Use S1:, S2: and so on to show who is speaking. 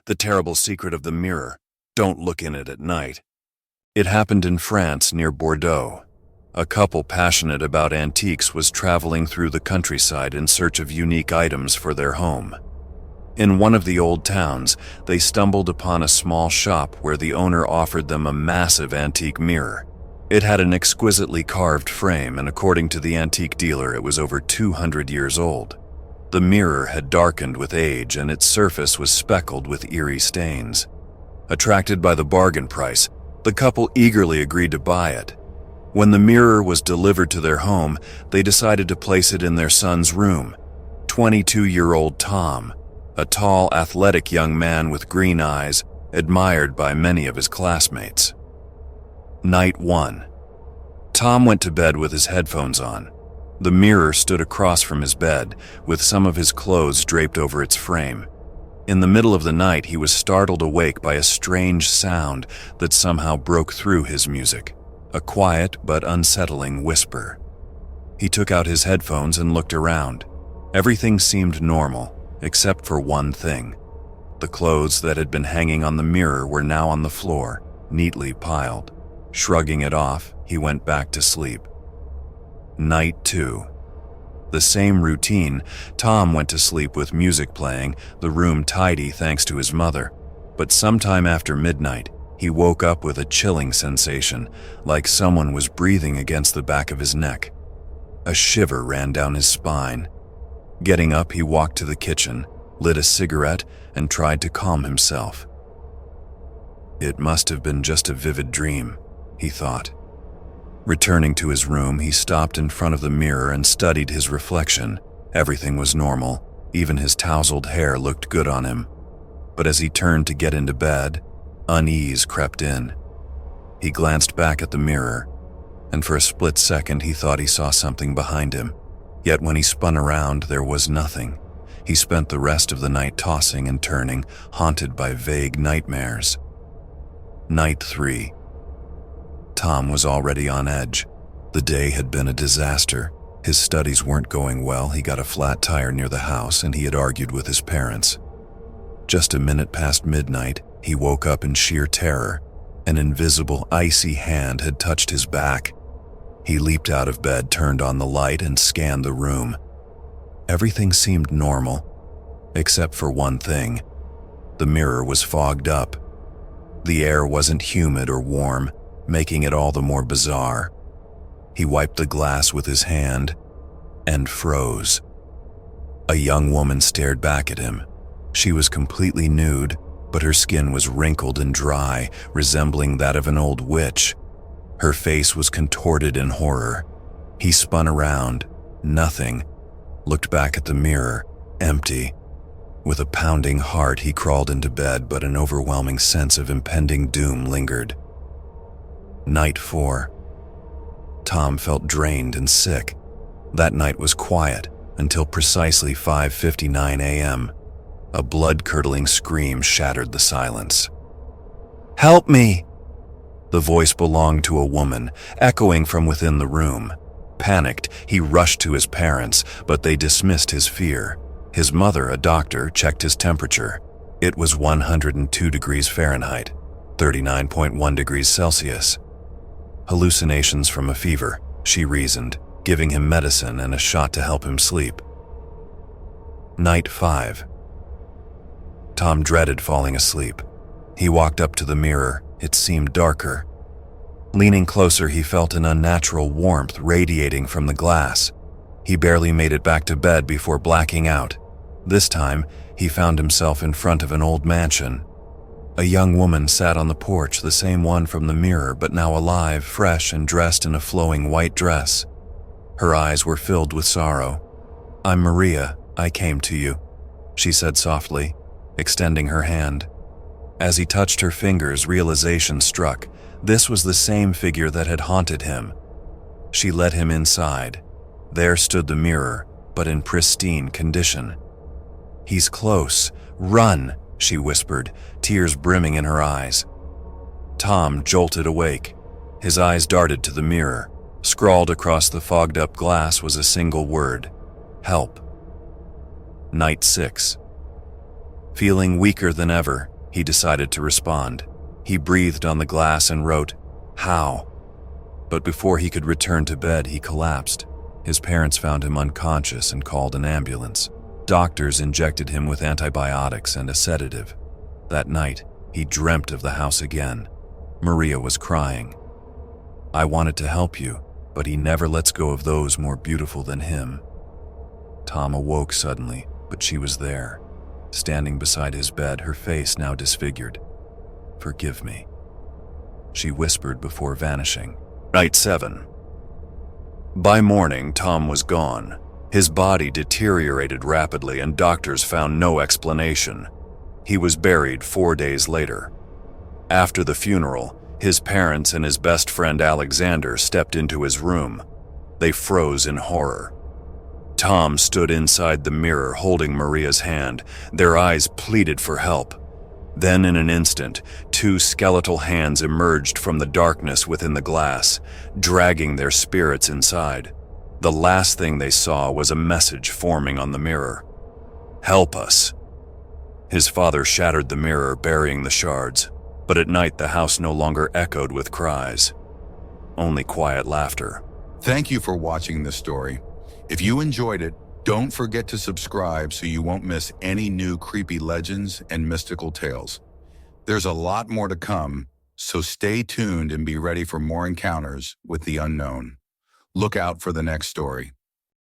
S1: The Terrible Secret of the Mirror. Don't look in it at night. It happened in France near Bordeaux. A couple passionate about antiques was traveling through the countryside in search of unique items for their home. In one of the old towns, they stumbled upon a small shop where the owner offered them a massive antique mirror. It had an exquisitely carved frame, and according to the antique dealer, it was over 200 years old. The mirror had darkened with age, and its surface was speckled with eerie stains. Attracted by the bargain price, the couple eagerly agreed to buy it. When the mirror was delivered to their home, they decided to place it in their son's room. 22-year-old Tom, a tall, athletic young man with green eyes, admired by many of his classmates. Night 1. Tom went to bed with his headphones on. The mirror stood across from his bed, with some of his clothes draped over its frame. In the middle of the night, he was startled awake by a strange sound that somehow broke through his music, a quiet but unsettling whisper. He took out his headphones and looked around. Everything seemed normal, except for one thing. The clothes that had been hanging on the mirror were now on the floor, neatly piled. Shrugging it off, he went back to sleep. Night 2. The same routine. Tom went to sleep with music playing, the room tidy thanks to his mother. But sometime after midnight, he woke up with a chilling sensation, like someone was breathing against the back of his neck. A shiver ran down his spine. Getting up, he walked to the kitchen, lit a cigarette, and tried to calm himself. It must have been just a vivid dream, he thought. Returning to his room, he stopped in front of the mirror and studied his reflection. Everything was normal, even his tousled hair looked good on him. But as he turned to get into bed, unease crept in. He glanced back at the mirror, and for a split second he thought he saw something behind him. Yet when he spun around, there was nothing. He spent the rest of the night tossing and turning, haunted by vague nightmares. Night 3. Tom was already on edge. The day had been a disaster. His studies weren't going well, he got a flat tire near the house, and he had argued with his parents. Just a minute past midnight, he woke up in sheer terror. An invisible, icy hand had touched his back. He leaped out of bed, turned on the light, and scanned the room. Everything seemed normal, except for one thing. The mirror was fogged up. The air wasn't humid or warm, making it all the more bizarre. He wiped the glass with his hand and froze. A young woman stared back at him. She was completely nude, but her skin was wrinkled and dry, resembling that of an old witch. Her face was contorted in horror. He spun around. Nothing. Looked back at the mirror. Empty. With a pounding heart, he crawled into bed, but an overwhelming sense of impending doom lingered. Night 4. Tom felt drained and sick. That night was quiet until precisely 5:59 a.m. A blood-curdling scream shattered the silence. "Help me!" The voice belonged to a woman, echoing from within the room. Panicked, he rushed to his parents, but they dismissed his fear. His mother, a doctor, checked his temperature. It was 102 degrees Fahrenheit, 39.1 degrees Celsius. Hallucinations from a fever, she reasoned, giving him medicine and a shot to help him sleep. Night 5. Tom dreaded falling asleep. He walked up to the mirror. It seemed darker. Leaning closer, he felt an unnatural warmth radiating from the glass. He barely made it back to bed before blacking out. This time, he found himself in front of an old mansion. A young woman sat on the porch, the same one from the mirror, but now alive, fresh, and dressed in a flowing white dress. Her eyes were filled with sorrow. "I'm Maria. I came to you," she said softly, extending her hand. As he touched her fingers, realization struck. This was the same figure that had haunted him. She led him inside. There stood the mirror, but in pristine condition. "He's close. Run!" she whispered, tears brimming in her eyes. Tom jolted awake. His eyes darted to the mirror. Scrawled across the fogged-up glass was a single word: help. Night 6. Feeling weaker than ever, He decided to respond. He breathed on the glass and wrote, "How?" But before he could return to bed, he collapsed. His parents found him unconscious and called an ambulance. Doctors injected him with antibiotics and a sedative. That night, he dreamt of the house again. Maria was crying. "I wanted to help you, but he never lets go of those more beautiful than him." Tom awoke suddenly, but she was there, standing beside his bed, her face now disfigured. "Forgive me," she whispered before vanishing. Night 7. By morning, Tom was gone. His body deteriorated rapidly and doctors found no explanation. He was buried 4 days later. After the funeral, his parents and his best friend Alexander stepped into his room. They froze in horror. Tom stood inside the mirror holding Maria's hand. Their eyes pleaded for help. Then in an instant, 2 skeletal hands emerged from the darkness within the glass, dragging their spirits inside. The last thing they saw was a message forming on the mirror. "Help us." His father shattered the mirror, burying the shards. But at night, the house no longer echoed with cries, only quiet laughter.
S2: Thank you for watching this story. If you enjoyed it, don't forget to subscribe so you won't miss any new creepy legends and mystical tales. There's a lot more to come, so stay tuned and be ready for more encounters with the unknown. Look out for the next story.